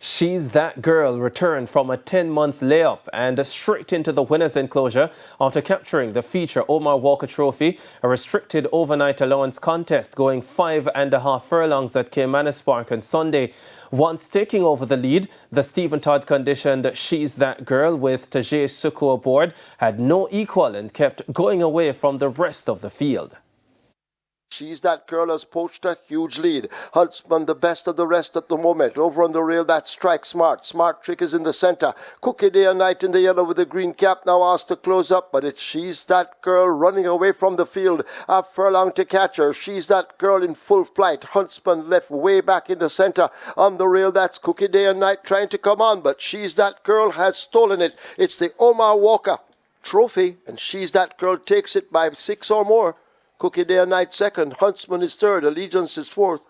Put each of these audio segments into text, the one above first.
She's That Girl returned from a 10-month layup and straight into the winner's enclosure after capturing the feature Omar Walker Trophy, a restricted overnight allowance contest going 5.5 furlongs at Caymanas Park on Sunday. Once taking over the lead, the Stephen Todd conditioned She's That Girl with TVJ Suku aboard had no equal and kept going away from the rest of the field. She's That Girl has poached a huge lead. Huntsman the best of the rest at the moment. Over on the rail, that Strike Smart. Smart Trick is in the centre. Cookie Day and Night in the yellow with the green cap now asked to close up, but it's She's That Girl running away from the field. A furlong to catch her. She's That Girl in full flight. Huntsman left way back in the centre. On the rail, that's Cookie Day and Night trying to come on, but She's That Girl has stolen it. It's the Omar Walker Trophy, and She's That Girl takes it by 6 or more. Cookie Day and Night second, Huntsman is third, Allegiance is fourth.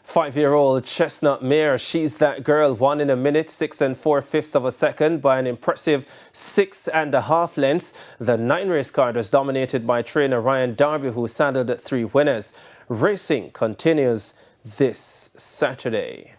5-year-old Chestnut Mare She's That Girl won in a minute 6 4/5 of a second by an impressive 6.5 lengths. The 9-race card was dominated by trainer Ryan Darby, who saddled 3 winners. Racing continues this Saturday.